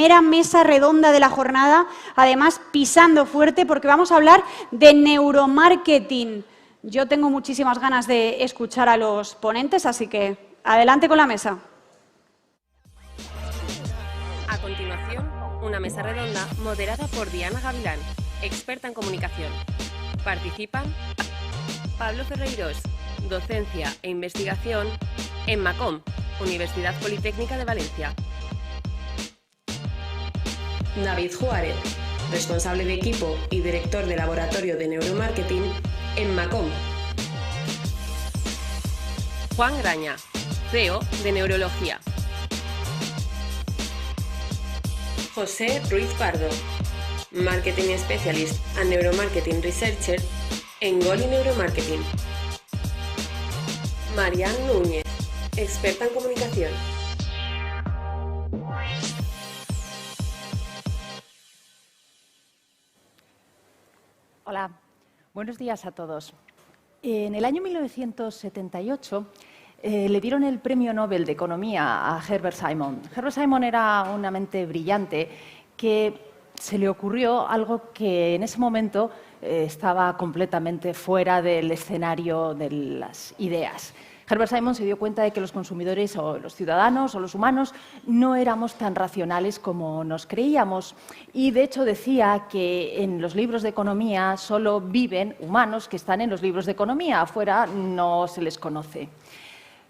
primera mesa redonda de la jornada, además pisando fuerte porque vamos a hablar de neuromarketing. Yo tengo muchísimas ganas de escuchar a los ponentes, así que adelante con la mesa. A continuación, una mesa redonda moderada por Diana Gavilán, experta en comunicación. Participan Pablo Ferreiros, docencia e investigación en MACOM, Universidad Politécnica de Valencia. David Juárez, responsable de equipo y director de laboratorio de neuromarketing en MACOM. Juan Graña, CEO de Neurología. José Ruiz Pardo, Marketing Specialist and Neuromarketing Researcher en Goli Neuromarketing. Marian Núñez, experta en comunicación. Hola, buenos días a todos. En el año 1978 le dieron el Premio Nobel de Economía a Herbert Simon. Herbert Simon era una mente brillante que se le ocurrió algo que en ese momento estaba completamente fuera del escenario de las ideas. Herbert Simon se dio cuenta de que los consumidores o los ciudadanos o los humanos no éramos tan racionales como nos creíamos y, de hecho, decía que en los libros de economía solo viven humanos que están en los libros de economía, afuera no se les conoce.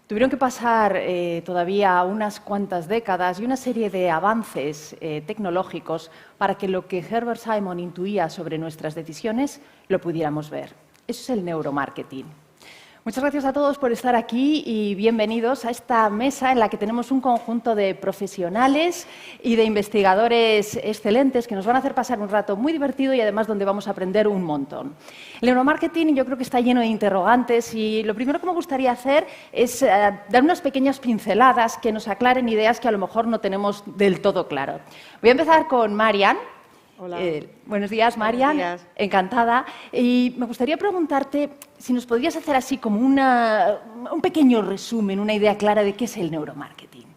Tuvieron que pasar todavía unas cuantas décadas y una serie de avances tecnológicos para que lo que Herbert Simon intuía sobre nuestras decisiones lo pudiéramos ver. Eso es el neuromarketing. Muchas gracias a todos por estar aquí y bienvenidos a esta mesa en la que tenemos un conjunto de profesionales y de investigadores excelentes que nos van a hacer pasar un rato muy divertido y además donde vamos a aprender un montón. El neuromarketing yo creo que está lleno de interrogantes y lo primero que me gustaría hacer es dar unas pequeñas pinceladas que nos aclaren ideas que a lo mejor no tenemos del todo claro. Voy a empezar con Marian. Hola. Buenos días, Marian. Buenos días. Encantada. Y me gustaría preguntarte si nos podrías hacer así como un pequeño resumen, una idea clara de qué es el neuromarketing.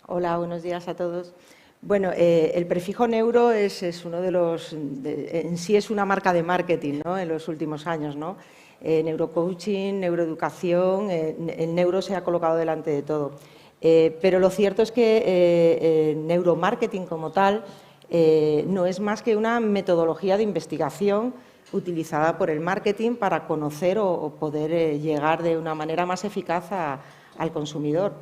Hola, buenos días a todos. Bueno, el prefijo neuro es uno de los... en sí es una marca de marketing, ¿no?, en los últimos años, ¿no? Neurocoaching, neuroeducación, el neuro se ha colocado delante de todo. Pero lo cierto es que neuromarketing como tal no es más que una metodología de investigación utilizada por el marketing para conocer o poder llegar de una manera más eficaz al consumidor.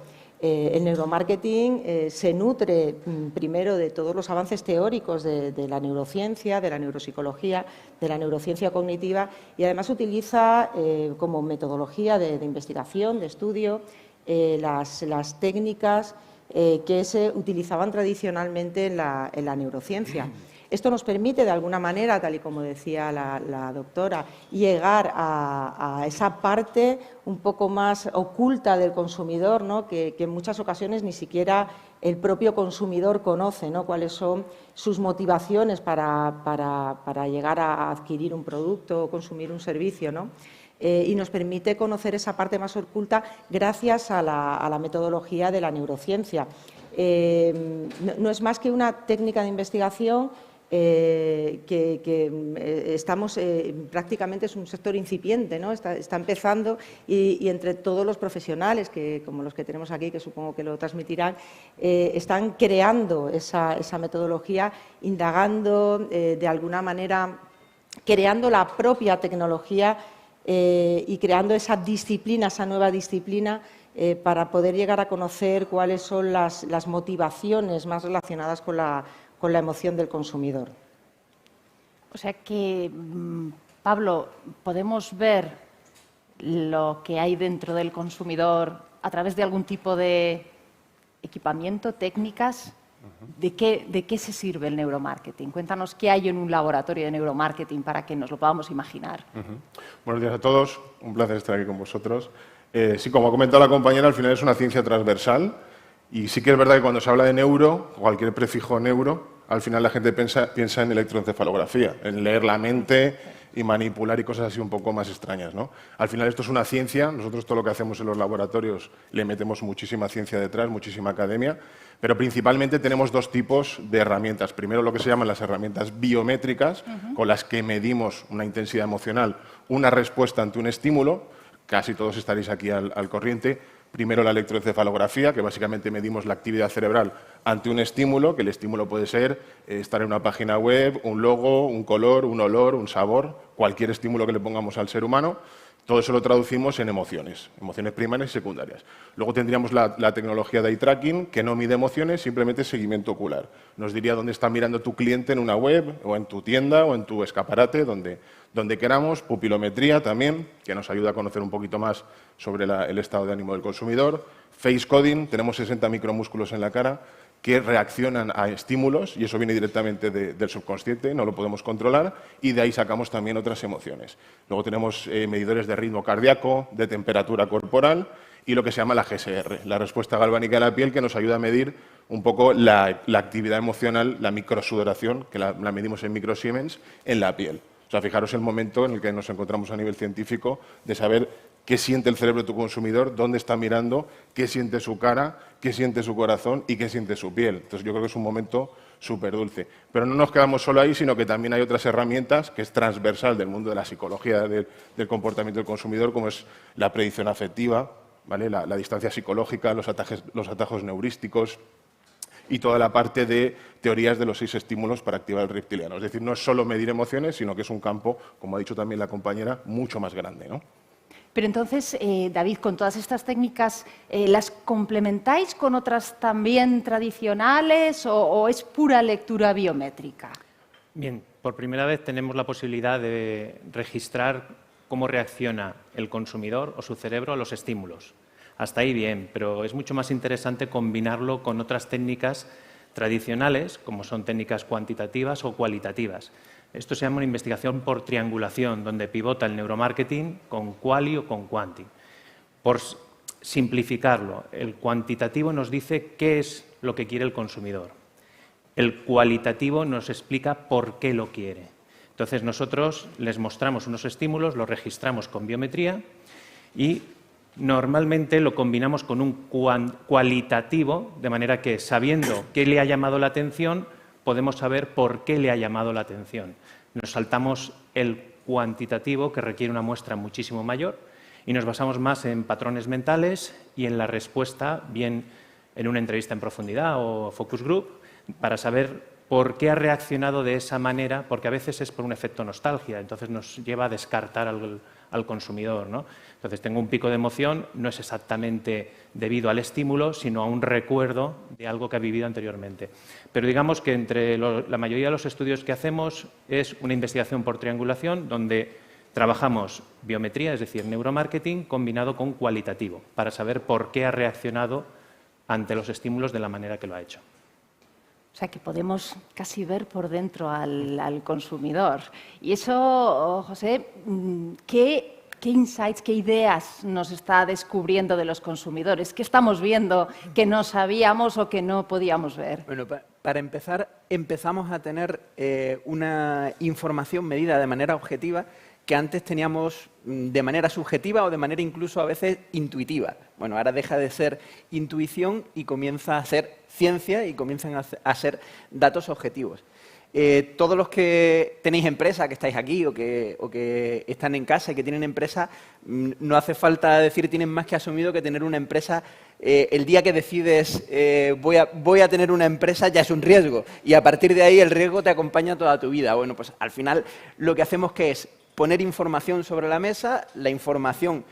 El neuromarketing se nutre primero de todos los avances teóricos de la neurociencia, de la neuropsicología, de la neurociencia cognitiva y además utiliza como metodología de investigación, de estudio, las técnicas que se utilizaban tradicionalmente en la neurociencia. Esto nos permite, de alguna manera, tal y como decía la doctora, llegar a esa parte un poco más oculta del consumidor, ¿no?, que en muchas ocasiones ni siquiera el propio consumidor conoce, ¿no?, cuáles son sus motivaciones para llegar a adquirir un producto o consumir un servicio, ¿no? Y nos permite conocer esa parte más oculta gracias a la metodología de la neurociencia. No es más que una técnica de investigación que estamos prácticamente es un sector incipiente, ¿no? Está empezando y entre todos los profesionales, como los que tenemos aquí, que supongo que lo transmitirán, están creando esa metodología, indagando, de alguna manera, creando la propia tecnología y creando esa disciplina, esa nueva disciplina, para poder llegar a conocer cuáles son las motivaciones más relacionadas con la emoción del consumidor. O sea que, Pablo, podemos ver lo que hay dentro del consumidor a través de algún tipo de equipamiento, técnicas. ¿De qué se sirve el neuromarketing? Cuéntanos qué hay en un laboratorio de neuromarketing para que nos lo podamos imaginar. Buenos días a todos, un placer estar aquí con vosotros. Sí, como ha comentado la compañera, al final es una ciencia transversal y sí que es verdad que cuando se habla de neuro, cualquier prefijo neuro, al final la gente piensa en electroencefalografía, en leer la mente, y manipular y cosas así un poco más extrañas, ¿no? Al final esto es una ciencia, nosotros todo lo que hacemos en los laboratorios le metemos muchísima ciencia detrás, muchísima academia, pero principalmente tenemos dos tipos de herramientas. Primero lo que se llaman las herramientas biométricas, con las que medimos una intensidad emocional, una respuesta ante un estímulo, casi todos estaréis aquí al corriente. Primero la electroencefalografía, que básicamente medimos la actividad cerebral ante un estímulo, que el estímulo puede ser estar en una página web, un logo, un color, un olor, un sabor, cualquier estímulo que le pongamos al ser humano. Todo eso lo traducimos en emociones primarias y secundarias. Luego tendríamos la tecnología de eye tracking, que no mide emociones, simplemente seguimiento ocular. Nos diría dónde está mirando tu cliente en una web, o en tu tienda, o en tu escaparate, donde queramos. Pupilometría también, que nos ayuda a conocer un poquito más sobre el estado de ánimo del consumidor. Face coding, tenemos 60 micromúsculos en la cara que reaccionan a estímulos, y eso viene directamente del subconsciente, no lo podemos controlar, y de ahí sacamos también otras emociones. Luego tenemos medidores de ritmo cardíaco, de temperatura corporal, y lo que se llama la GSR, la respuesta galvánica de la piel, que nos ayuda a medir un poco la actividad emocional, la microsudoración, que la medimos en microsiemens, en la piel. O sea, fijaros el momento en el que nos encontramos a nivel científico de saber qué siente el cerebro de tu consumidor, dónde está mirando, qué siente su cara, qué siente su corazón y qué siente su piel. Entonces, yo creo que es un momento súper dulce. Pero no nos quedamos solo ahí, sino que también hay otras herramientas que es transversal del mundo de la psicología del comportamiento del consumidor, como es la predicción afectiva, ¿vale? La distancia psicológica, los atajos neurísticos y toda la parte de teorías de los 6 estímulos para activar el reptiliano. Es decir, no es solo medir emociones, sino que es un campo, como ha dicho también la compañera, mucho más grande, ¿no? Pero entonces, David, con todas estas técnicas, ¿las complementáis con otras también tradicionales o es pura lectura biométrica? Bien, por primera vez tenemos la posibilidad de registrar cómo reacciona el consumidor o su cerebro a los estímulos. Hasta ahí bien, pero es mucho más interesante combinarlo con otras técnicas tradicionales, como son técnicas cuantitativas o cualitativas. Esto se llama una investigación por triangulación, donde pivota el neuromarketing con quali o con quanti. Por simplificarlo, el cuantitativo nos dice qué es lo que quiere el consumidor. El cualitativo nos explica por qué lo quiere. Entonces, nosotros les mostramos unos estímulos, los registramos con biometría y normalmente lo combinamos con un cualitativo, de manera que, sabiendo qué le ha llamado la atención, podemos saber por qué le ha llamado la atención. Nos saltamos el cuantitativo, que requiere una muestra muchísimo mayor, y nos basamos más en patrones mentales y en la respuesta, bien en una entrevista en profundidad o focus group, para saber por qué ha reaccionado de esa manera, porque a veces es por un efecto nostalgia, entonces nos lleva a descartar al consumidor, ¿no? Entonces, tengo un pico de emoción, no es exactamente debido al estímulo, sino a un recuerdo de algo que ha vivido anteriormente. Pero digamos que entre la mayoría de los estudios que hacemos es una investigación por triangulación, donde trabajamos biometría, es decir, neuromarketing, combinado con cualitativo, para saber por qué ha reaccionado ante los estímulos de la manera que lo ha hecho. O sea, que podemos casi ver por dentro al consumidor. Y eso, José, ¿qué insights, qué ideas nos está descubriendo de los consumidores? ¿Qué estamos viendo que no sabíamos o que no podíamos ver? Bueno, para empezar, empezamos a tener una información medida de manera objetiva que antes teníamos de manera subjetiva o de manera incluso a veces intuitiva. Bueno, ahora deja de ser intuición y comienza a ser ciencia y comienzan a ser datos objetivos. Todos los que tenéis empresa, que estáis aquí o que están en casa y que tienen empresa, no hace falta decir, tienen más que asumido que tener una empresa, el día que decides voy a tener una empresa ya es un riesgo y a partir de ahí el riesgo te acompaña toda tu vida. Bueno, pues al final lo que hacemos que es poner información sobre la mesa, la información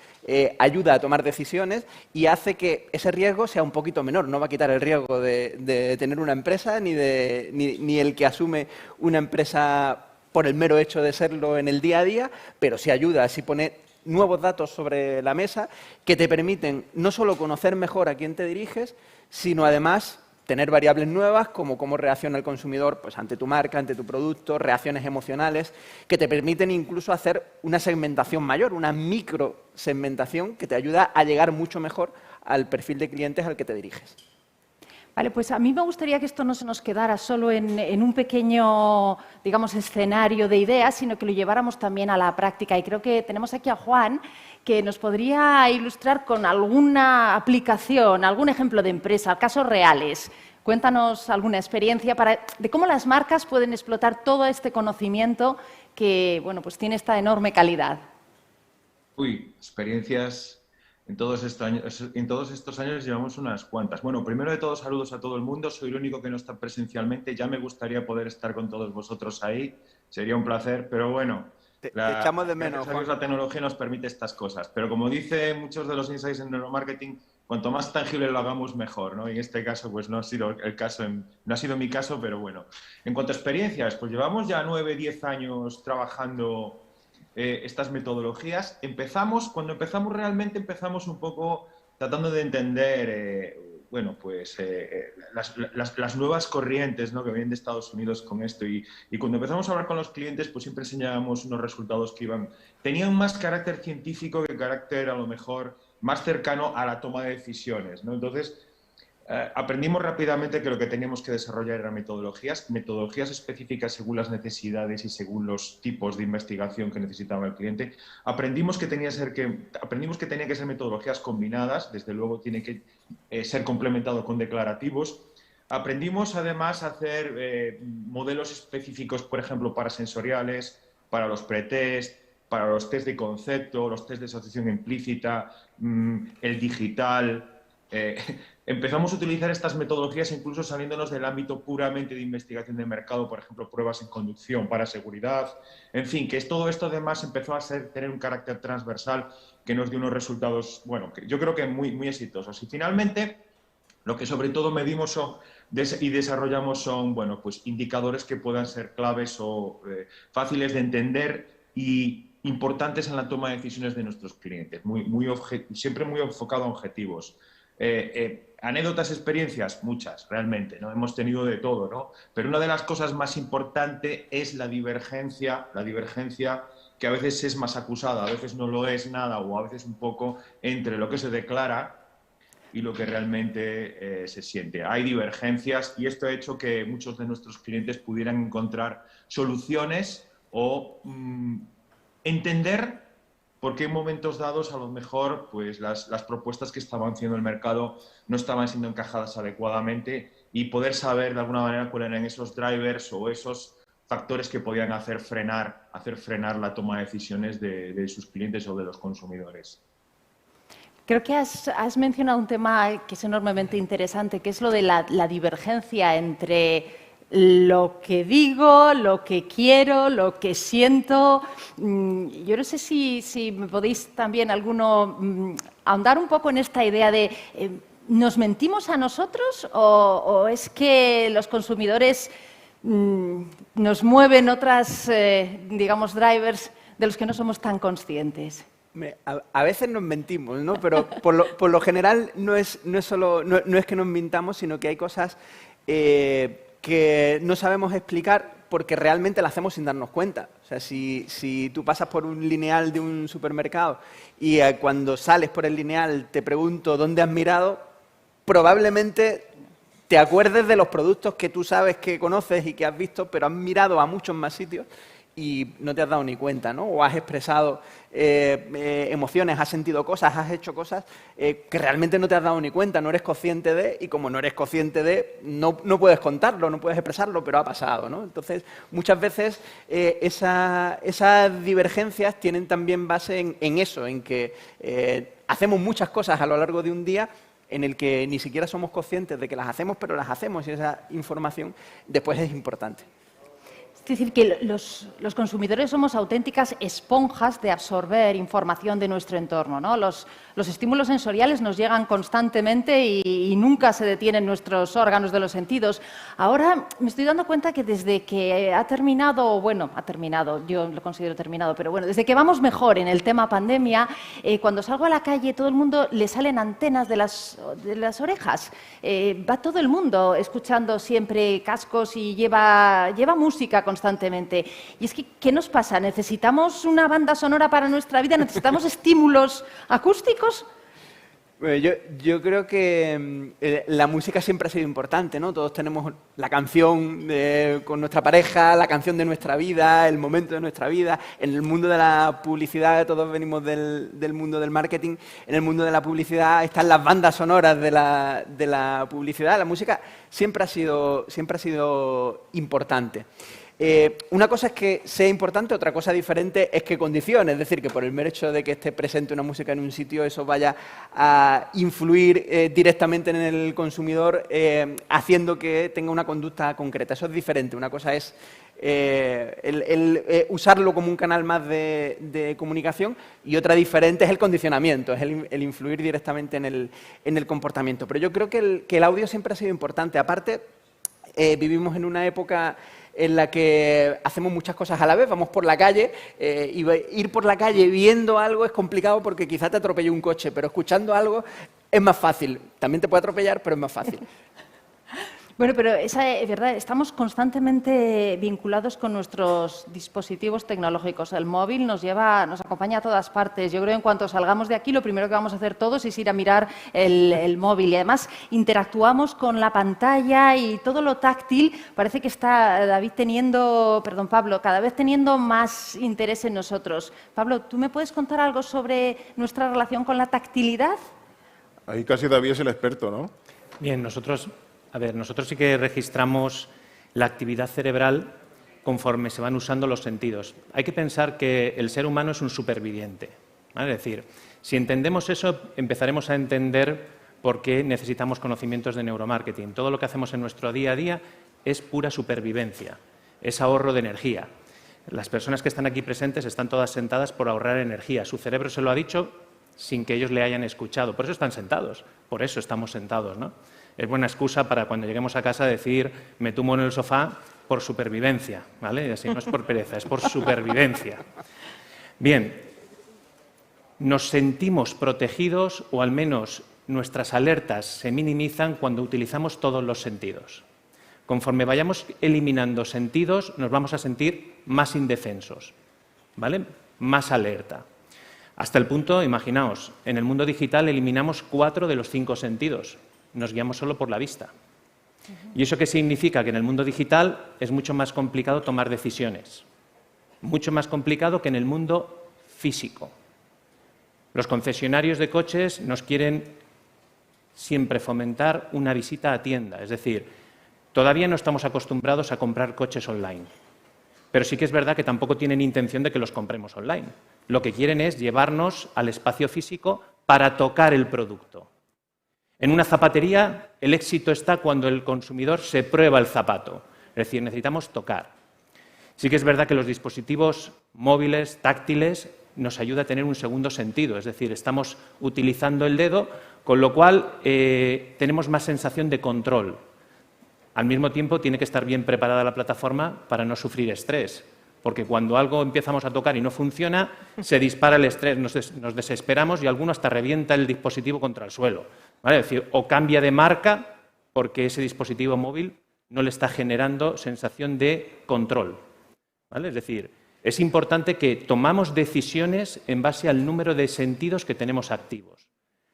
ayuda a tomar decisiones y hace que ese riesgo sea un poquito menor. No va a quitar el riesgo de tener una empresa ni el que asume una empresa por el mero hecho de serlo en el día a día, pero sí ayuda, sí pone nuevos datos sobre la mesa que te permiten no solo conocer mejor a quién te diriges, sino además tener variables nuevas como cómo reacciona el consumidor pues, ante tu marca, ante tu producto, reacciones emocionales, que te permiten incluso hacer una segmentación mayor, una microsegmentación que te ayuda a llegar mucho mejor al perfil de clientes al que te diriges. Vale, pues a mí me gustaría que esto no se nos quedara solo en un pequeño, digamos, escenario de ideas, sino que lo lleváramos también a la práctica. Y creo que tenemos aquí a Juan, que nos podría ilustrar con alguna aplicación, algún ejemplo de empresa, casos reales. Cuéntanos alguna experiencia de cómo las marcas pueden explotar todo este conocimiento que, bueno, pues tiene esta enorme calidad. Uy, experiencias... En todos estos años llevamos unas cuantas. Bueno, primero de todo, saludos a todo el mundo. Soy el único que no está presencialmente. Ya me gustaría poder estar con todos vosotros ahí. Sería un placer, pero bueno. Te echamos de menos, Juan. La tecnología nos permite estas cosas. Pero como dicen muchos de los insights en neuromarketing, cuanto más tangible lo hagamos, mejor, ¿no? Y en este caso, pues no ha sido el caso, no ha sido mi caso, pero bueno. En cuanto a experiencias, pues llevamos ya 9, 10 años trabajando estas metodologías. Cuando empezamos realmente empezamos un poco tratando de entender bueno, pues, las nuevas corrientes, ¿no?, que vienen de Estados Unidos con esto y cuando empezamos a hablar con los clientes pues siempre enseñábamos unos resultados que tenían más carácter científico que carácter a lo mejor más cercano a la toma de decisiones, ¿no? Entonces aprendimos rápidamente que lo que teníamos que desarrollar eran metodologías específicas según las necesidades y según los tipos de investigación que necesitaba el cliente. Aprendimos que tenían que ser metodologías combinadas, desde luego tiene que ser complementado con declarativos. Aprendimos además a hacer modelos específicos, por ejemplo, para sensoriales, para los pretest, para los test de concepto, los test de asociación implícita, el digital. Empezamos a utilizar estas metodologías incluso saliéndonos del ámbito puramente de investigación de mercado, por ejemplo, pruebas en conducción para seguridad. En fin, que todo esto además empezó a tener un carácter transversal que nos dio unos resultados, bueno, que yo creo que muy, muy exitosos. Y finalmente, lo que sobre todo medimos y desarrollamos son, bueno, pues indicadores que puedan ser claves o fáciles de entender y importantes en la toma de decisiones de nuestros clientes, siempre muy enfocado a objetivos. Anécdotas, experiencias, muchas, realmente, ¿no? Hemos tenido de todo, ¿no? Pero una de las cosas más importantes es la divergencia que a veces es más acusada, a veces no lo es nada o a veces un poco entre lo que se declara y lo que realmente se siente. Hay divergencias y esto ha hecho que muchos de nuestros clientes pudieran encontrar soluciones o entender por qué en momentos dados a lo mejor pues, las propuestas que estaban haciendo el mercado no estaban siendo encajadas adecuadamente y poder saber de alguna manera cuáles eran esos drivers o esos factores que podían hacer frenar la toma de decisiones de sus clientes o de los consumidores. Creo que has mencionado un tema que es enormemente interesante, que es lo de la divergencia entre lo que digo, lo que quiero, lo que siento. Yo no sé si me podéis también ahondar un poco en esta idea de ¿nos mentimos a nosotros o es que los consumidores nos mueven otras, digamos, drivers de los que no somos tan conscientes? A veces nos mentimos, ¿no? Pero por lo general no es que nos mintamos, sino que hay cosas que no sabemos explicar porque realmente las hacemos sin darnos cuenta. O sea, si tú pasas por un lineal de un supermercado y cuando sales por el lineal te pregunto dónde has mirado, probablemente te acuerdes de los productos que tú sabes que conoces y que has visto, pero has mirado a muchos más sitios y no te has dado ni cuenta, ¿no? O has expresado emociones, has sentido cosas, has hecho cosas que realmente no te has dado ni cuenta, no eres consciente de, y como no eres consciente de, no puedes contarlo, no puedes expresarlo, pero ha pasado, ¿no? Entonces, muchas veces esas divergencias tienen también base en eso, en que hacemos muchas cosas a lo largo de un día en el que ni siquiera somos conscientes de que las hacemos, pero las hacemos y esa información después es importante. Es decir, que los consumidores somos auténticas esponjas de absorber información de nuestro entorno, ¿no? Los estímulos sensoriales nos llegan constantemente y nunca se detienen nuestros órganos de los sentidos. Ahora me estoy dando cuenta que desde que ha terminado, yo lo considero terminado, pero bueno, desde que vamos mejor en el tema pandemia, cuando salgo a la calle todo el mundo le salen antenas de las orejas. Va todo el mundo escuchando siempre cascos y lleva música constantemente. Y es que, ¿qué nos pasa? ¿Necesitamos una banda sonora para nuestra vida? ¿Necesitamos estímulos acústicos? Bueno, yo creo que la música siempre ha sido importante, ¿no? Todos tenemos la canción con nuestra pareja, la canción de nuestra vida, el momento de nuestra vida. En el mundo de la publicidad, todos venimos del mundo del marketing. En el mundo de la publicidad están las bandas sonoras de la publicidad. La música siempre ha sido importante. Una cosa es que sea importante, otra cosa diferente es que condicione, es decir, que por el mero hecho de que esté presente una música en un sitio, eso vaya a influir directamente en el consumidor, haciendo que tenga una conducta concreta. Eso es diferente. Una cosa es usarlo como un canal más de comunicación y otra diferente es el condicionamiento, es el influir directamente en el comportamiento. Pero yo creo que el audio siempre ha sido importante. Aparte, vivimos en una época en la que hacemos muchas cosas a la vez, vamos por la calle, y ir por la calle viendo algo es complicado porque quizá te atropelle un coche, pero escuchando algo es más fácil. También te puede atropellar, pero es más fácil. Bueno, pero esa es verdad, estamos constantemente vinculados con nuestros dispositivos tecnológicos. El móvil nos acompaña a todas partes. Yo creo que en cuanto salgamos de aquí, lo primero que vamos a hacer todos es ir a mirar el móvil. Y además interactuamos con la pantalla y todo lo táctil. Parece que está Pablo, cada vez teniendo más interés en nosotros. Pablo, ¿tú me puedes contar algo sobre nuestra relación con la tactilidad? Ahí casi David es el experto, ¿no? Bien, nosotros sí que registramos la actividad cerebral conforme se van usando los sentidos. Hay que pensar que el ser humano es un superviviente, ¿vale? Es decir, si entendemos eso, empezaremos a entender por qué necesitamos conocimientos de neuromarketing. Todo lo que hacemos en nuestro día a día es pura supervivencia, es ahorro de energía. Las personas que están aquí presentes están todas sentadas por ahorrar energía. Su cerebro se lo ha dicho sin que ellos le hayan escuchado. Por eso están sentados, por eso estamos sentados, ¿no? Es buena excusa para cuando lleguemos a casa decir me tumbo en el sofá por supervivencia, ¿vale? Y así no es por pereza, es por supervivencia. Bien, nos sentimos protegidos o al menos nuestras alertas se minimizan cuando utilizamos todos los sentidos. Conforme vayamos eliminando sentidos, nos vamos a sentir más indefensos, ¿vale? Más alerta. Hasta el punto, imaginaos, en el mundo digital eliminamos 4 de los 5 sentidos. Nos guiamos solo por la vista. ¿Y eso qué significa? Que en el mundo digital es mucho más complicado tomar decisiones. Mucho más complicado que en el mundo físico. Los concesionarios de coches nos quieren siempre fomentar una visita a tienda. Es decir, todavía no estamos acostumbrados a comprar coches online. Pero sí que es verdad que tampoco tienen intención de que los compremos online. Lo que quieren es llevarnos al espacio físico para tocar el producto. En una zapatería, el éxito está cuando el consumidor se prueba el zapato. Es decir, necesitamos tocar. Sí que es verdad que los dispositivos móviles, táctiles, nos ayuda a tener un segundo sentido. Es decir, estamos utilizando el dedo, con lo cual tenemos más sensación de control. Al mismo tiempo, tiene que estar bien preparada la plataforma para no sufrir estrés. Porque cuando algo empezamos a tocar y no funciona, se dispara el estrés, nos desesperamos y alguno hasta revienta el dispositivo contra el suelo, ¿vale? Es decir, o cambia de marca porque ese dispositivo móvil no le está generando sensación de control, ¿vale? Es decir, es importante que tomamos decisiones en base al número de sentidos que tenemos activos.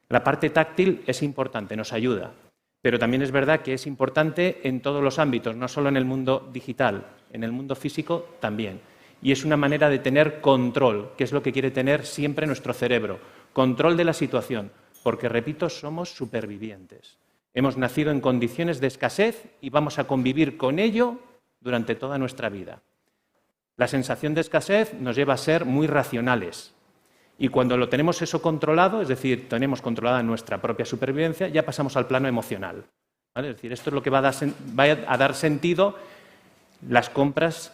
La parte táctil es importante, nos ayuda, pero también es verdad que es importante en todos los ámbitos, no solo en el mundo digital, en el mundo físico también. Y es una manera de tener control, que es lo que quiere tener siempre nuestro cerebro. Control de la situación, porque, repito, somos supervivientes. Hemos nacido en condiciones de escasez y vamos a convivir con ello durante toda nuestra vida. La sensación de escasez nos lleva a ser muy racionales. Y cuando lo tenemos eso controlado, es decir, tenemos controlada nuestra propia supervivencia, ya pasamos al plano emocional, ¿vale? Es decir, esto es lo que va a dar sentido las compras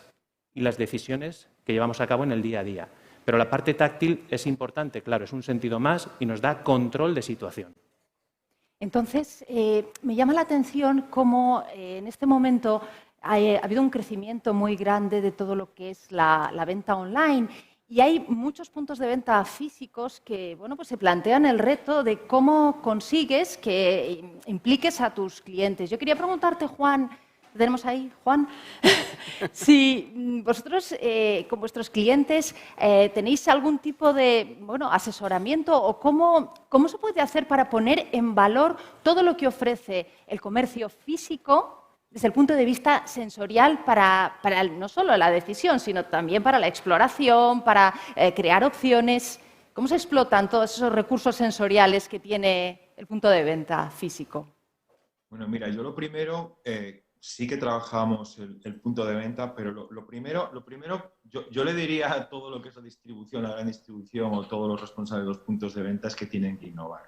y las decisiones que llevamos a cabo en el día a día. Pero la parte táctil es importante, claro, es un sentido más y nos da control de situación. Entonces, me llama la atención cómo en este momento ha habido un crecimiento muy grande de todo lo que es la venta online. Y hay muchos puntos de venta físicos que pues se plantean el reto de cómo consigues que impliques a tus clientes. Yo quería preguntarte, Juan, tenemos ahí, Juan. Si vosotros, con vuestros clientes, tenéis algún tipo de asesoramiento o cómo se puede hacer para poner en valor todo lo que ofrece el comercio físico desde el punto de vista sensorial para no solo la decisión, sino también para la exploración, para crear opciones. ¿Cómo se explotan todos esos recursos sensoriales que tiene el punto de venta físico? Bueno, mira, yo lo primero, sí que trabajamos el punto de venta, pero lo primero yo le diría a todo lo que es la distribución, la gran distribución o todos los responsables de los puntos de venta es que tienen que innovar.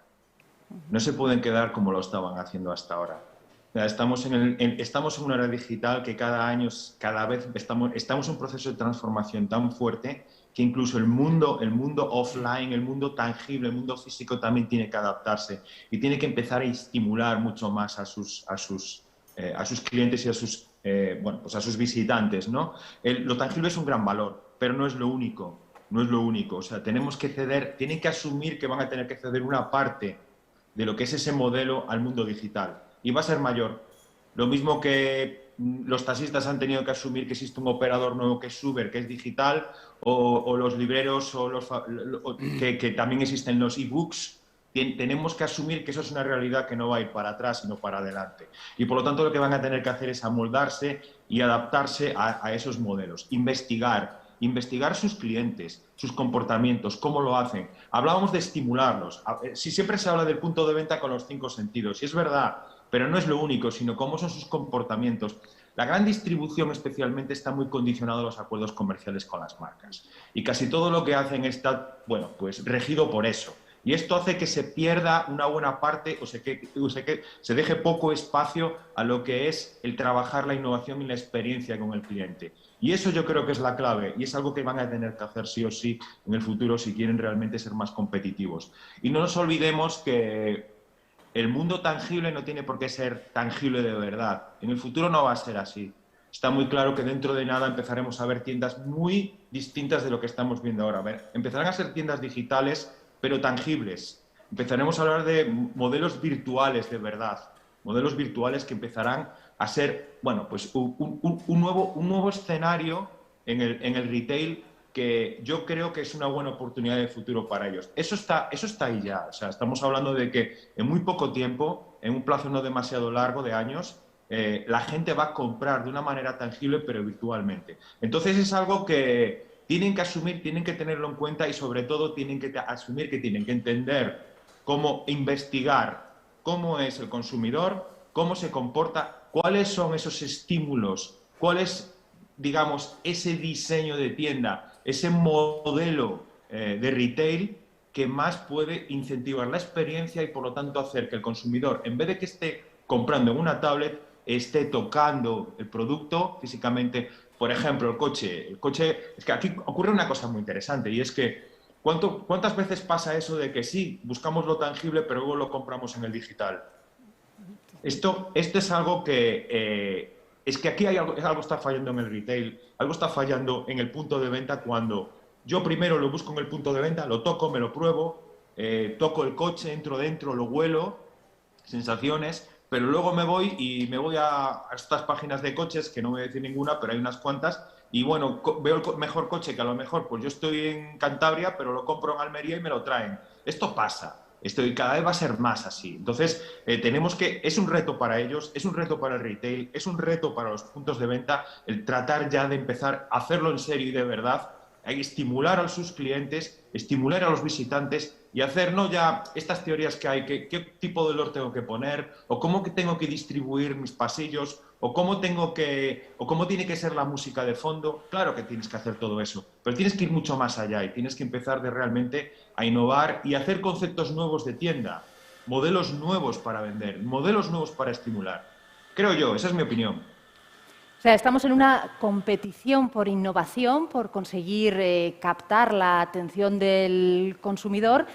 No se pueden quedar como lo estaban haciendo hasta ahora. Estamos en una era digital que cada vez estamos en un proceso de transformación tan fuerte que incluso el mundo offline, el mundo tangible, el mundo físico también tiene que adaptarse y tiene que empezar a estimular mucho más a sus clientes y a sus visitantes, ¿no? Lo tangible es un gran valor, pero no es lo único. No es lo único. O sea, tenemos que ceder, tienen que asumir que van a tener que ceder una parte de lo que es ese modelo al mundo digital. Y va a ser mayor. Lo mismo que los taxistas han tenido que asumir que existe un operador nuevo que es Uber, que es digital, o los libreros, que también existen los e-books. Tenemos que asumir que eso es una realidad que no va a ir para atrás, sino para adelante. Y por lo tanto lo que van a tener que hacer es amoldarse y adaptarse a esos modelos. Investigar sus clientes, sus comportamientos, cómo lo hacen. Hablábamos de estimularlos. Siempre se habla del punto de venta con los 5 sentidos, y es verdad, pero no es lo único, sino cómo son sus comportamientos. La gran distribución especialmente está muy condicionada a los acuerdos comerciales con las marcas. Y casi todo lo que hacen está, pues regido por eso. Y esto hace que se pierda una buena parte o que se deje poco espacio a lo que es el trabajar la innovación y la experiencia con el cliente. Y eso yo creo que es la clave y es algo que van a tener que hacer sí o sí en el futuro si quieren realmente ser más competitivos. Y no nos olvidemos que el mundo tangible no tiene por qué ser tangible de verdad. En el futuro no va a ser así. Está muy claro que dentro de nada empezaremos a ver tiendas muy distintas de lo que estamos viendo ahora. Empezarán a ser tiendas digitales, pero tangibles. Empezaremos a hablar de modelos virtuales de verdad. Modelos virtuales que empezarán a ser, pues un nuevo escenario en el retail que yo creo que es una buena oportunidad de futuro para ellos. Eso está ahí ya. O sea, estamos hablando de que en muy poco tiempo, en un plazo no demasiado largo de años, la gente va a comprar de una manera tangible pero virtualmente. Entonces es algo que tienen que asumir, tienen que tenerlo en cuenta y sobre todo tienen que asumir que tienen que entender cómo investigar cómo es el consumidor, cómo se comporta, cuáles son esos estímulos, cuál es, digamos, ese diseño de tienda, ese modelo de retail que más puede incentivar la experiencia y por lo tanto hacer que el consumidor, en vez de que esté comprando en una tablet, esté tocando el producto físicamente. Por ejemplo, el coche, es que aquí ocurre una cosa muy interesante y es que ¿cuántas veces pasa eso de que sí, buscamos lo tangible pero luego lo compramos en el digital? Esto es algo que es que aquí algo está fallando en el retail, algo está fallando en el punto de venta cuando yo primero lo busco en el punto de venta, lo toco, me lo pruebo, toco el coche, entro dentro, lo huelo, sensaciones, pero luego me voy a estas páginas de coches, que no voy a decir ninguna, pero hay unas cuantas, y bueno, veo el mejor coche que a lo mejor pues yo estoy en Cantabria, pero lo compro en Almería y me lo traen. Esto pasa. Y cada vez va a ser más así. Entonces, es un reto para ellos, es un reto para el retail, es un reto para los puntos de venta, el tratar ya de empezar a hacerlo en serio y de verdad, estimular a sus clientes, estimular a los visitantes y hacer no ya estas teorías que hay, qué tipo de olor tengo que poner, o cómo tengo que distribuir mis pasillos, o cómo tiene que ser la música de fondo. Claro que tienes que hacer todo eso, pero tienes que ir mucho más allá y tienes que empezar realmente a innovar y hacer conceptos nuevos de tienda, modelos nuevos para vender, modelos nuevos para estimular. Creo yo, esa es mi opinión. O sea, estamos en una competición por innovación, por conseguir captar la atención del consumidor,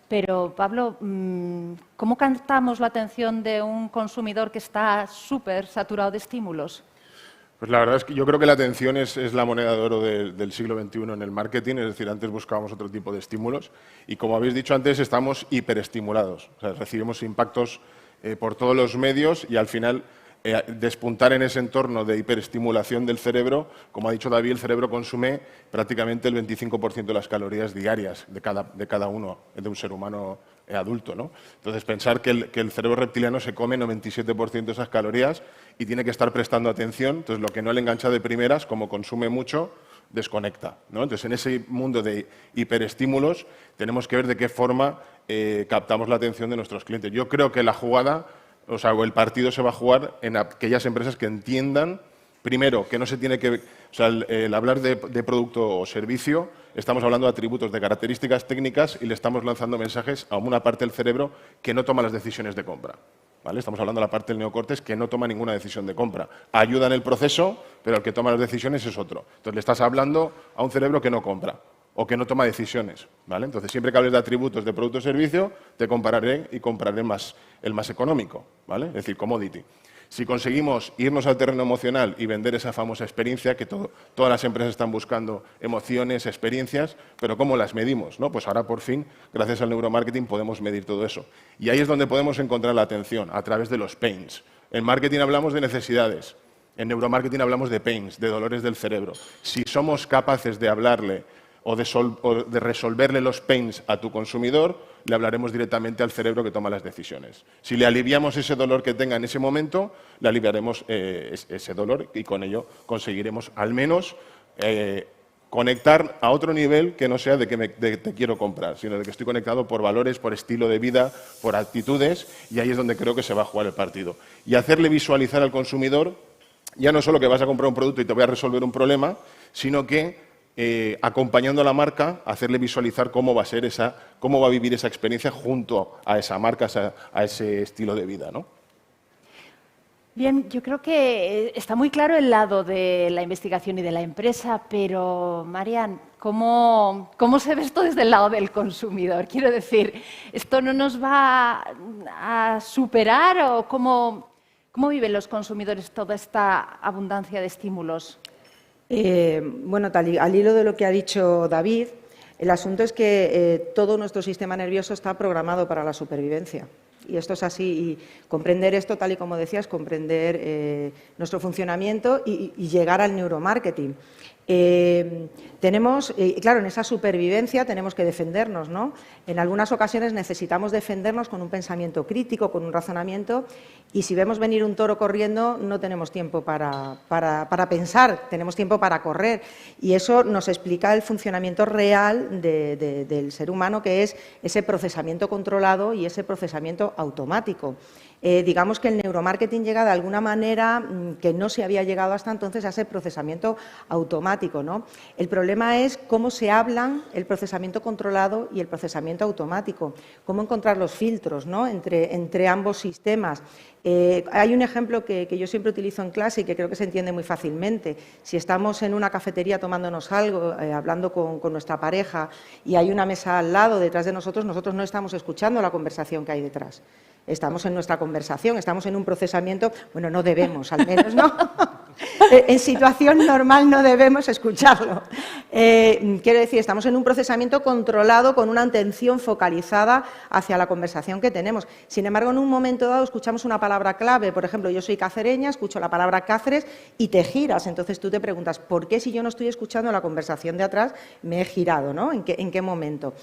pero, Pablo, ¿cómo captamos la atención de un consumidor que está súper saturado de estímulos? Pues la verdad es que yo creo que la atención es la moneda de oro del siglo XXI en el marketing, es decir, antes buscábamos otro tipo de estímulos y, como habéis dicho antes, estamos hiperestimulados. O sea, recibimos impactos por todos los medios y al final despuntar en ese entorno de hiperestimulación del cerebro. Como ha dicho David, el cerebro consume prácticamente el 25% de las calorías diarias de cada uno, de un ser humano adulto, ¿no? Entonces, pensar que el cerebro reptiliano se come 97% de esas calorías y tiene que estar prestando atención. Entonces, lo que no le engancha de primeras, como consume mucho, desconecta, ¿no? Entonces, en ese mundo de hiperestímulos tenemos que ver de qué forma captamos la atención de nuestros clientes. Yo creo que la jugada, o el partido se va a jugar en aquellas empresas que entiendan, primero, que no se tiene que... O sea, el hablar de producto o servicio, estamos hablando de atributos, de características técnicas y le estamos lanzando mensajes a una parte del cerebro que no toma las decisiones de compra, ¿vale? Estamos hablando de la parte del neocórtex que no toma ninguna decisión de compra. Ayuda en el proceso, pero el que toma las decisiones es otro. Entonces, le estás hablando a un cerebro que no compra o que no toma decisiones, ¿vale? Entonces, siempre que hables de atributos de producto o servicio, te compararé y compraré el más económico, ¿vale? Es decir, commodity. Si conseguimos irnos al terreno emocional y vender esa famosa experiencia, que todas las empresas están buscando emociones, experiencias, pero ¿cómo las medimos, no? Pues ahora, por fin, gracias al neuromarketing, podemos medir todo eso. Y ahí es donde podemos encontrar la atención, a través de los pains. En marketing hablamos de necesidades, en neuromarketing hablamos de pains, de dolores del cerebro. Si somos capaces de hablarle o de resolverle los pains a tu consumidor, le hablaremos directamente al cerebro que toma las decisiones. Si le aliviamos ese dolor que tenga en ese momento, le aliviaremos ese dolor y con ello conseguiremos al menos conectar a otro nivel que no sea de que te quiero comprar, sino de que estoy conectado por valores, por estilo de vida, por actitudes, y ahí es donde creo que se va a jugar el partido. Y hacerle visualizar al consumidor, ya no solo que vas a comprar un producto y te voy a resolver un problema, sino que acompañando a la marca, hacerle visualizar cómo va a vivir esa experiencia junto a esa marca, a ese estilo de vida, ¿no? Bien, yo creo que está muy claro el lado de la investigación y de la empresa, pero, Marian, ¿cómo se ve esto desde el lado del consumidor? Quiero decir, ¿esto no nos va a superar o cómo viven los consumidores toda esta abundancia de estímulos? Bueno, al hilo de lo que ha dicho David, el asunto es que todo nuestro sistema nervioso está programado para la supervivencia. Y esto es así. Y comprender esto, tal y como decías, comprender nuestro funcionamiento y llegar al neuromarketing. Claro, en esa supervivencia tenemos que defendernos, ¿no? En algunas ocasiones necesitamos defendernos con un pensamiento crítico, con un razonamiento, y si vemos venir un toro corriendo no tenemos tiempo para pensar, tenemos tiempo para correr, y eso nos explica el funcionamiento real del ser humano, que es ese procesamiento controlado y ese procesamiento automático. Digamos que el neuromarketing llega de alguna manera que no se había llegado hasta entonces a ese procesamiento automático, ¿no? El problema es cómo se hablan el procesamiento controlado y el procesamiento automático, cómo encontrar los filtros, ¿no? entre ambos sistemas. Hay un ejemplo que yo siempre utilizo en clase y que creo que se entiende muy fácilmente. Si estamos en una cafetería tomándonos algo, hablando con nuestra pareja, y hay una mesa al lado, detrás de nosotros no estamos escuchando la conversación que hay detrás. Estamos en nuestra conversación, estamos en un procesamiento, bueno, no debemos, al menos, ¿no? En situación normal no debemos escucharlo. Quiero decir, estamos en un procesamiento controlado con una atención focalizada hacia la conversación que tenemos. Sin embargo, en un momento dado escuchamos una palabra clave, por ejemplo, yo soy cacereña, escucho la palabra Cáceres y te giras. Entonces tú te preguntas, ¿por qué si yo no estoy escuchando la conversación de atrás me he girado, ¿no? ¿En qué momento?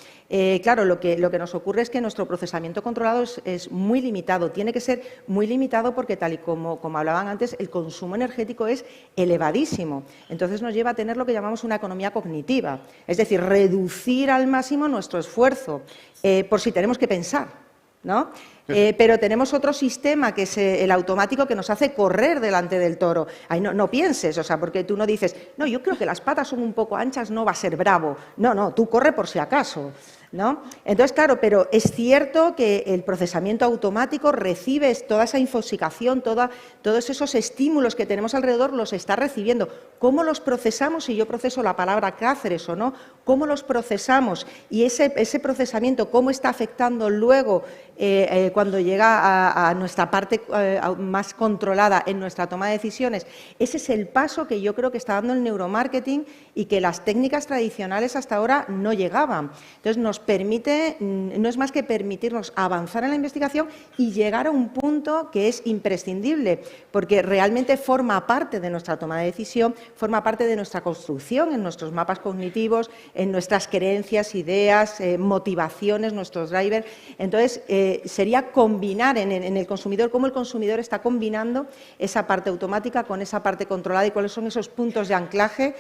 Claro, lo que nos ocurre es que nuestro procesamiento controlado es muy limitado, tiene que ser muy limitado porque, tal y como hablaban antes, el consumo energético es elevadísimo. Entonces nos lleva a tener lo que llamamos una economía cognitiva, es decir, reducir al máximo nuestro esfuerzo, por si tenemos que pensar, ¿no? Pero tenemos otro sistema que es el automático, que nos hace correr delante del toro. Ay, no pienses, o sea, porque tú no dices, no, yo creo que las patas son un poco anchas, no va a ser bravo. No, tú corre por si acaso, ¿no? Entonces, claro, pero es cierto que el procesamiento automático recibe toda esa infoxicación, todos esos estímulos que tenemos alrededor, los está recibiendo. ¿Cómo los procesamos? Si yo proceso la palabra Cáceres o no, ¿cómo los procesamos? Y ese procesamiento, ¿cómo está afectando luego cuando llega a nuestra parte más controlada en nuestra toma de decisiones. Ese es el paso que yo creo que está dando el neuromarketing y que las técnicas tradicionales hasta ahora no llegaban. Entonces, nos permite, no es más que permitirnos avanzar en la investigación y llegar a un punto que es imprescindible, porque realmente forma parte de nuestra toma de decisión, forma parte de nuestra construcción, en nuestros mapas cognitivos, en nuestras creencias, ideas, motivaciones, nuestros drivers. Entonces, sería combinar en el consumidor, cómo el consumidor está combinando esa parte automática con esa parte controlada y cuáles son esos puntos de anclaje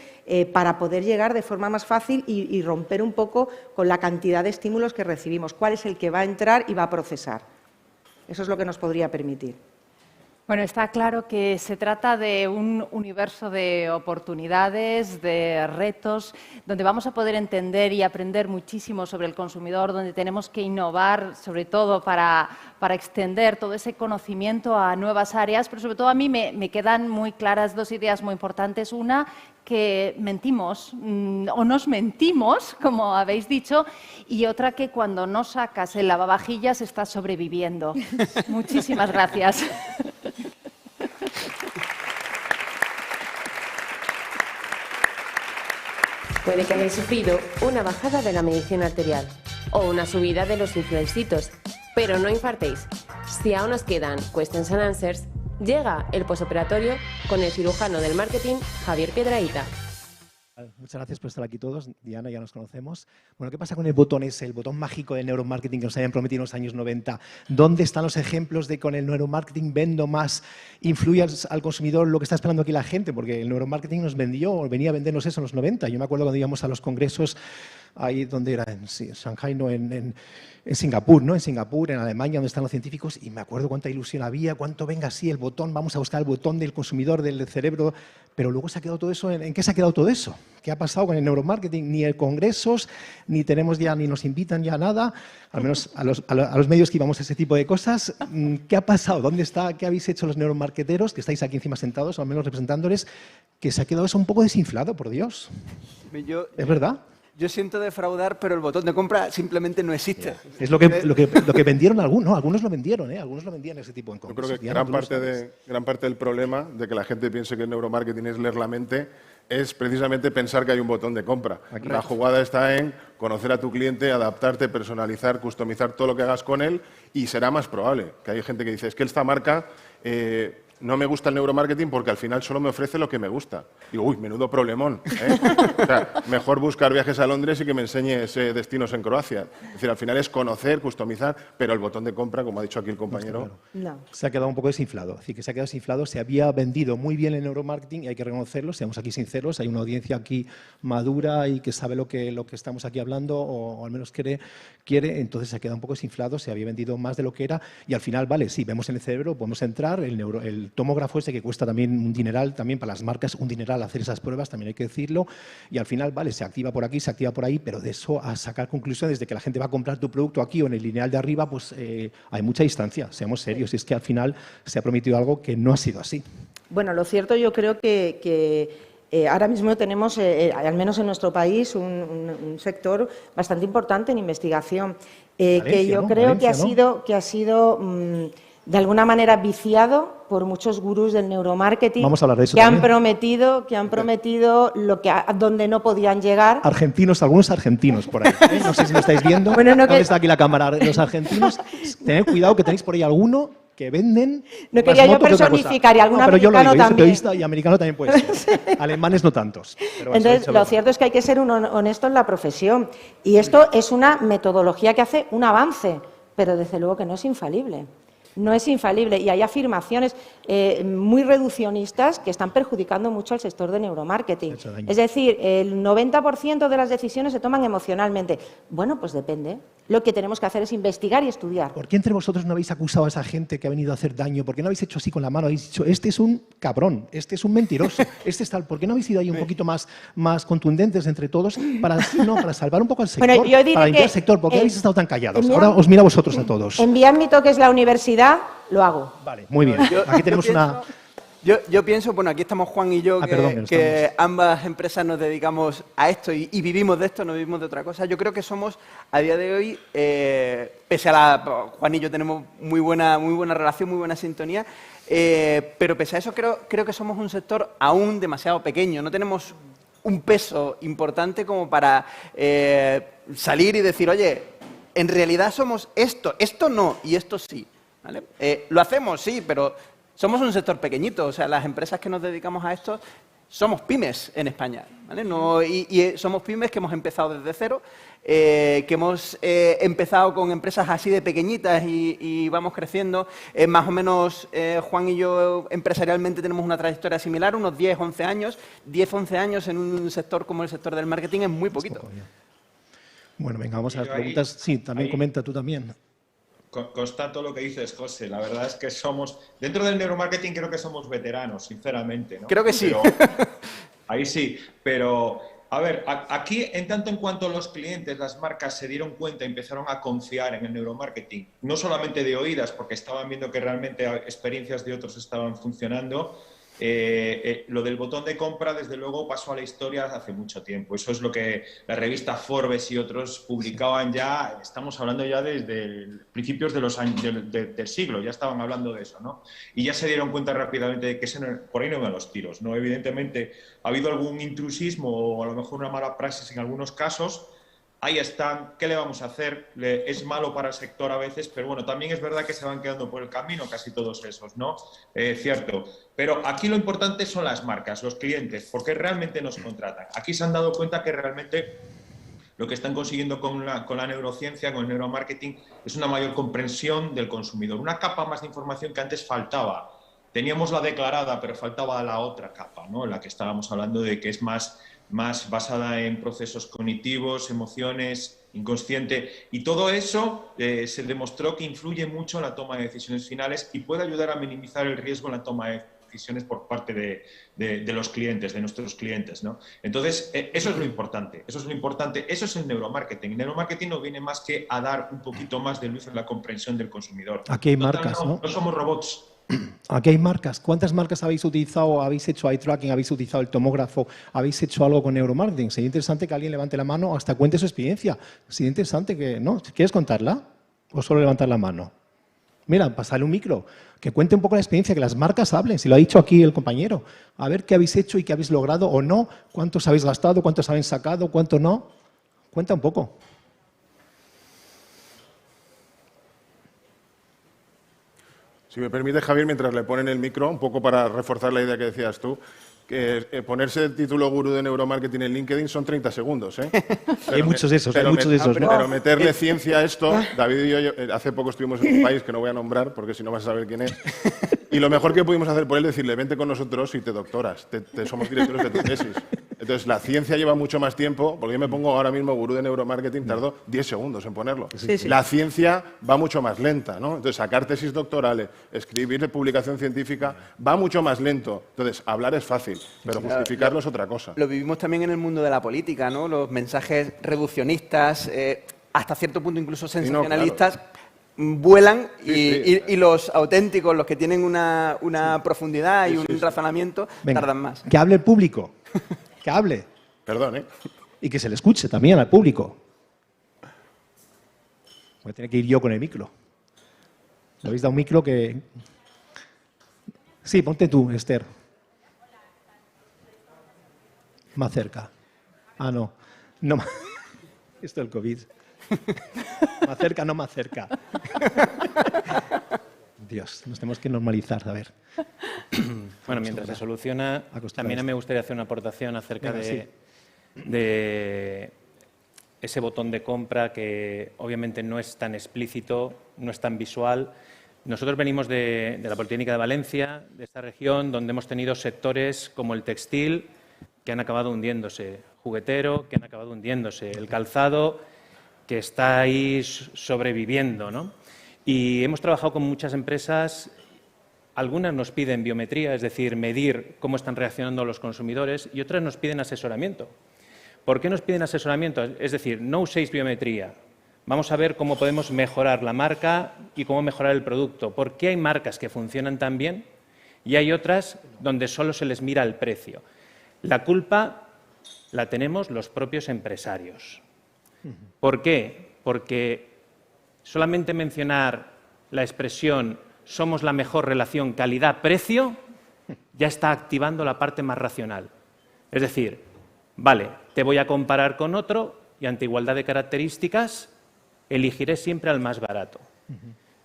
para poder llegar de forma más fácil y romper un poco con la cantidad de estímulos que recibimos. ¿Cuál es el que va a entrar y va a procesar? Eso es lo que nos podría permitir. Bueno, está claro que se trata de un universo de oportunidades, de retos, donde vamos a poder entender y aprender muchísimo sobre el consumidor, donde tenemos que innovar, sobre todo para extender todo ese conocimiento a nuevas áreas, pero sobre todo a mí me quedan muy claras dos ideas muy importantes. Una, que mentimos o nos mentimos, como habéis dicho, y otra que cuando no sacas el lavavajillas estás sobreviviendo. Muchísimas gracias. Puede que hayáis sufrido una bajada de la medición arterial o una subida de los influencitos, pero no infartéis. Si aún os quedan questions and answers, llega el posoperatorio con el cirujano del marketing, Javier Piedrahita. Muchas gracias por estar aquí todos. Diana, ya nos conocemos. Bueno, ¿qué pasa con el botón ese, el botón mágico de neuromarketing que nos habían prometido en los años 90? ¿Dónde están los ejemplos de con el neuromarketing vendo más, influye al consumidor lo que está esperando aquí la gente? Porque el neuromarketing nos vendió, o venía a vendernos eso en los 90. Yo me acuerdo cuando íbamos a los congresos, ahí donde era, en Shanghai, no, en Singapur, ¿no? En Singapur, en Alemania, donde están los científicos, y me acuerdo cuánta ilusión había, cuánto venga así el botón, vamos a buscar el botón del consumidor, del cerebro, pero luego se ha quedado todo eso, ¿en qué se ha quedado todo eso? ¿Qué ha pasado con el neuromarketing? Ni en congresos, ni tenemos ya, ni nos invitan ya a nada, al menos a los medios que íbamos a ese tipo de cosas. ¿Qué ha pasado? ¿Dónde está? ¿Qué habéis hecho los neuromarketeros, que estáis aquí encima sentados, o al menos representándoles, que se ha quedado eso un poco desinflado, por Dios? ¿Es verdad? Yo siento defraudar, pero el botón de compra simplemente no existe. Es lo que vendieron algunos, ¿no? Algunos lo vendieron, algunos lo vendían ese tipo de cosas. Yo creo que gran parte del problema de que la gente piense que el neuromarketing es leer la mente es precisamente pensar que hay un botón de compra. Aquí. La jugada está en conocer a tu cliente, adaptarte, personalizar, customizar todo lo que hagas con él, y será más probable que hay gente que dice, es que esta marca no me gusta el neuromarketing porque al final solo me ofrece lo que me gusta. Digo, uy, menudo problemón, ¿eh? O sea, mejor buscar viajes a Londres y que me enseñes destinos en Croacia. Es decir, al final es conocer, customizar, pero el botón de compra, como ha dicho aquí el compañero... No. Se ha quedado un poco desinflado. Es decir, que se ha quedado desinflado, se había vendido muy bien el neuromarketing y hay que reconocerlo, seamos aquí sinceros, hay una audiencia aquí madura y que sabe lo que estamos aquí hablando, o al menos quiere, entonces se ha quedado un poco desinflado, se había vendido más de lo que era y al final, vale, sí, vemos en el cerebro, podemos entrar, el tomógrafo ese que cuesta también un dineral, también para las marcas un dineral hacer esas pruebas, también hay que decirlo, y al final, vale, se activa por aquí, se activa por ahí, pero de eso a sacar conclusiones de que la gente va a comprar tu producto aquí o en el lineal de arriba, pues hay mucha distancia, seamos serios, y es que al final se ha prometido algo que no ha sido así. Bueno, lo cierto yo creo que ahora mismo tenemos, al menos en nuestro país, un sector bastante importante en investigación, que yo creo que ha sido de alguna manera viciado por muchos gurús del neuromarketing. Vamos a hablar de eso que han prometido donde no podían llegar. Algunos argentinos por ahí. No sé si lo estáis viendo. Bueno, ¿Dónde está aquí la cámara? Los argentinos. Tened cuidado que tenéis por ahí alguno que venden. No quería yo personificar, y algún americano también. Periodista y americano también puede ser. Alemanes no tantos. Pero entonces, lo cierto es que hay que ser honesto en la profesión. Y esto es una metodología que hace un avance, pero desde luego que no es infalible. No es infalible y hay afirmaciones muy reduccionistas que están perjudicando mucho al sector de neuromarketing. Es decir, el 90% de las decisiones se toman emocionalmente. Bueno, pues depende. Lo que tenemos que hacer es investigar y estudiar. ¿Por qué entre vosotros no habéis acusado a esa gente que ha venido a hacer daño? ¿Por qué no habéis hecho así con la mano? Habéis dicho, este es un cabrón, este es un mentiroso, este es tal. ¿Por qué no habéis ido ahí un poquito más contundentes entre todos para salvar un poco al sector, bueno, yo diré para limpiar el sector? ¿Por qué habéis estado tan callados? Ahora os miro a vosotros a todos. En mi ámbito, que es la universidad, lo hago. Vale, muy bien. Aquí tenemos una... Yo pienso, bueno, aquí estamos Juan y yo, que ambas empresas nos dedicamos a esto y vivimos de esto, no vivimos de otra cosa. Yo creo que somos, a día de hoy, pese a Juan y yo tenemos muy buena relación, muy buena sintonía, pero pese a eso creo que somos un sector aún demasiado pequeño. No tenemos un peso importante como para salir y decir, oye, en realidad somos esto no y esto sí. ¿Vale? Lo hacemos, sí, pero somos un sector pequeñito. O sea, las empresas que nos dedicamos a esto somos pymes en España. ¿Vale? Y somos pymes que hemos empezado desde cero, que hemos empezado con empresas así de pequeñitas y vamos creciendo. Más o menos, Juan y yo empresarialmente tenemos una trayectoria similar, unos 10, 11 años. 10, 11 años en un sector como el sector del marketing es muy poquito. Bueno, venga, vamos a las preguntas. Sí, también comenta tú también. Constato lo que dices, José. La verdad es que somos, dentro del neuromarketing creo que somos veteranos, sinceramente, ¿no? Creo que sí. Pero, ahí sí, pero a ver, aquí en tanto en cuanto los clientes, las marcas se dieron cuenta y empezaron a confiar en el neuromarketing, no solamente de oídas, porque estaban viendo que realmente experiencias de otros estaban funcionando, lo del botón de compra, desde luego, pasó a la historia hace mucho tiempo. Eso es lo que la revista Forbes y otros publicaban ya, estamos hablando ya desde principios de los años, del siglo, ya estaban hablando de eso, ¿no? Y ya se dieron cuenta rápidamente de que por ahí no iban los tiros, ¿no? Evidentemente, ha habido algún intrusismo o a lo mejor una mala praxis en algunos casos. Ahí están, ¿qué le vamos a hacer? Es malo para el sector a veces, pero bueno, también es verdad que se van quedando por el camino casi todos esos, ¿no? Cierto. Pero aquí lo importante son las marcas, los clientes, porque realmente nos contratan. Aquí se han dado cuenta que realmente lo que están consiguiendo con la neurociencia, con el neuromarketing, es una mayor comprensión del consumidor, una capa más de información que antes faltaba. Teníamos la declarada, pero faltaba la otra capa, ¿no? En la que estábamos hablando de que es más basada en procesos cognitivos, emociones, inconsciente, y todo eso se demostró que influye mucho en la toma de decisiones finales y puede ayudar a minimizar el riesgo en la toma de decisiones por parte de los clientes, de nuestros clientes, ¿no? Entonces, eso es lo importante, eso es el neuromarketing. El neuromarketing no viene más que a dar un poquito más de luz en la comprensión del consumidor. Aquí hay marcas, ¿no? No somos robots. Aquí hay marcas. ¿Cuántas marcas habéis utilizado? ¿Habéis hecho eye tracking? ¿Habéis utilizado el tomógrafo? ¿Habéis hecho algo con neuromarketing? Sería interesante que alguien levante la mano o hasta cuente su experiencia. Sería interesante que, ¿no? ¿Quieres contarla? ¿O solo levantar la mano? Mira, pasarle un micro. Que cuente un poco la experiencia, que las marcas hablen. Si lo ha dicho aquí el compañero. A ver qué habéis hecho y qué habéis logrado o no. ¿Cuántos habéis gastado? ¿Cuántos habéis sacado? ¿Cuánto no? Cuenta un poco. Si me permite, Javier, mientras le ponen el micro, un poco para reforzar la idea que decías tú, que ponerse el título gurú de neuromarketing en LinkedIn son 30 segundos, ¿eh? Hay muchos de esos, ¿no? Pero meterle ciencia a esto, David y yo hace poco estuvimos en un país que no voy a nombrar, porque si no vas a saber quién es, y lo mejor que pudimos hacer por él es decirle, vente con nosotros y te doctoras, somos directores de tu tesis. Entonces, la ciencia lleva mucho más tiempo, porque yo me pongo ahora mismo gurú de neuromarketing, tardo 10 segundos en ponerlo. Sí, sí. La ciencia va mucho más lenta, ¿no? Entonces, sacar tesis doctorales, escribir publicación científica, va mucho más lento. Entonces, hablar es fácil, pero justificarlo es otra cosa. Lo vivimos también en el mundo de la política, ¿no? Los mensajes reduccionistas, hasta cierto punto incluso sensacionalistas, vuelan y los auténticos, los que tienen una profundidad y un razonamiento, tardan más. Que hable el público. Que hable. Perdón, ¿eh? Y que se le escuche también al público. Voy a tener que ir yo con el micro. ¿Le habéis dado un micro que...? Sí, ponte tú, Esther. Más cerca. Ah, no. No. Esto es el COVID. Más cerca, no más cerca. Dios, nos tenemos que normalizar, a ver. Bueno, mientras se soluciona, también me gustaría hacer una aportación acerca de ese botón de compra que obviamente no es tan explícito, no es tan visual. Nosotros venimos de la Politécnica de Valencia, de esta región, donde hemos tenido sectores como el textil, que han acabado hundiéndose, juguetero, que han acabado hundiéndose, el calzado, que está ahí sobreviviendo, ¿no? Y hemos trabajado con muchas empresas, algunas nos piden biometría, es decir, medir cómo están reaccionando los consumidores, y otras nos piden asesoramiento. ¿Por qué nos piden asesoramiento? Es decir, no uséis biometría, vamos a ver cómo podemos mejorar la marca y cómo mejorar el producto. ¿Por qué hay marcas que funcionan tan bien y hay otras donde solo se les mira el precio. La culpa la tenemos los propios empresarios. ¿Por qué? Porque solamente mencionar la expresión «somos la mejor relación calidad-precio» ya está activando la parte más racional. Es decir, vale, te voy a comparar con otro y ante igualdad de características elegiré siempre al más barato.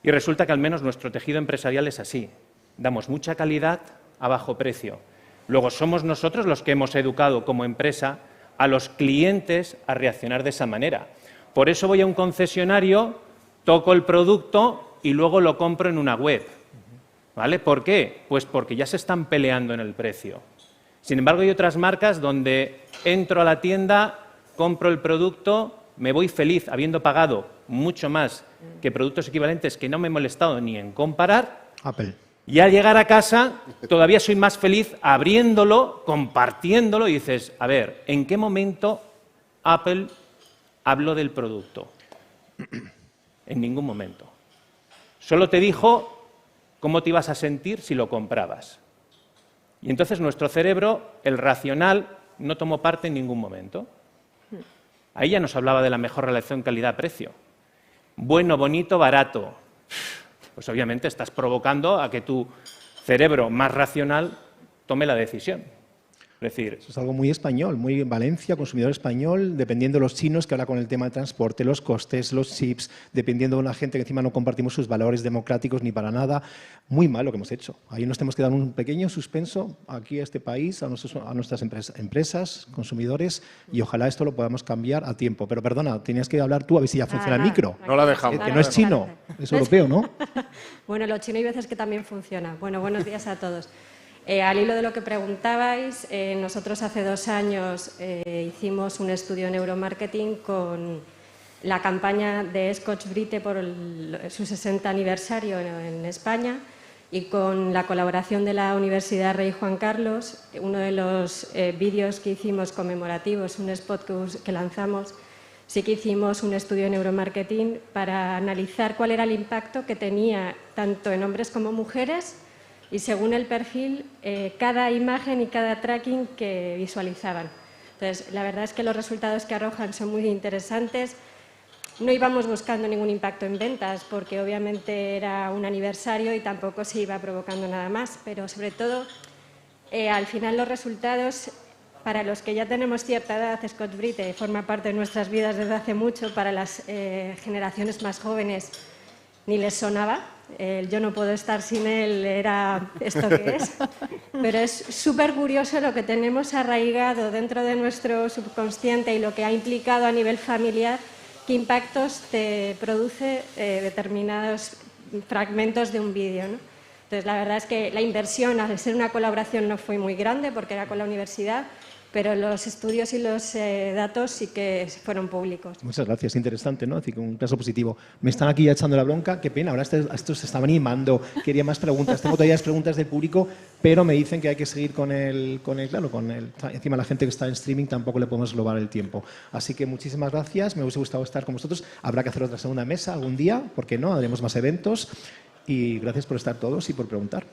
Y resulta que al menos nuestro tejido empresarial es así. Damos mucha calidad a bajo precio. Luego somos nosotros los que hemos educado como empresa a los clientes a reaccionar de esa manera. Por eso voy a un concesionario, toco el producto y luego lo compro en una web. ¿Vale? ¿Por qué? Pues porque ya se están peleando en el precio. Sin embargo, hay otras marcas donde entro a la tienda, compro el producto, me voy feliz habiendo pagado mucho más que productos equivalentes que no me he molestado ni en comparar. Apple. Y al llegar a casa todavía soy más feliz abriéndolo, compartiéndolo y dices, a ver, ¿en qué momento Apple habló del producto? En ningún momento. Solo te dijo cómo te ibas a sentir si lo comprabas. Y entonces nuestro cerebro, el racional, no tomó parte en ningún momento. Ahí ya nos hablaba de la mejor relación calidad-precio. Bueno, bonito, barato. Pues obviamente estás provocando a que tu cerebro más racional tome la decisión. Es decir, eso es algo muy español, muy Valencia, consumidor español, dependiendo de los chinos que ahora con el tema de transporte, los costes, los chips, dependiendo de una gente que encima no compartimos sus valores democráticos ni para nada. Muy mal lo que hemos hecho. Ahí nos tenemos que dar un pequeño suspenso aquí a este país, a nuestras empresas, consumidores, y ojalá esto lo podamos cambiar a tiempo. Pero perdona, tenías que hablar tú a ver si ya funciona el micro. No la dejamos. Que no es chino, es europeo, ¿no? Bueno, lo chino hay veces que también funciona. Bueno, buenos días a todos. Al hilo de lo que preguntabais, nosotros hace 2 años hicimos un estudio de neuromarketing con la campaña de Scotch Brite por su 60 aniversario en España y con la colaboración de la Universidad Rey Juan Carlos. Uno de los vídeos que hicimos conmemorativos, un spot que lanzamos, sí que hicimos un estudio de neuromarketing para analizar cuál era el impacto que tenía tanto en hombres como mujeres y según el perfil, cada imagen y cada tracking que visualizaban. Entonces, la verdad es que los resultados que arrojan son muy interesantes. No íbamos buscando ningún impacto en ventas porque obviamente era un aniversario y tampoco se iba provocando nada más, pero sobre todo, al final los resultados, para los que ya tenemos cierta edad, Scotch Brite forma parte de nuestras vidas desde hace mucho, para las generaciones más jóvenes ni les sonaba. Yo no puedo estar sin él, era esto que es. Pero es súper curioso lo que tenemos arraigado dentro de nuestro subconsciente y lo que ha implicado a nivel familiar, qué impactos te produce determinados fragmentos de un vídeo, ¿no? Entonces, la verdad es que la inversión, al ser una colaboración, no fue muy grande porque era con la universidad, pero los estudios y los datos sí que fueron públicos. Muchas gracias, interesante, ¿no? Es decir, un caso positivo. Me están aquí ya echando la bronca, qué pena, ahora estos se estaban animando, quería más preguntas, tengo todavía las preguntas del público, pero me dicen que hay que seguir encima la gente que está en streaming tampoco le podemos robar el tiempo. Así que muchísimas gracias, me hubiese gustado estar con vosotros, habrá que hacer otra segunda mesa algún día, ¿por qué no? Haremos más eventos y gracias por estar todos y por preguntar.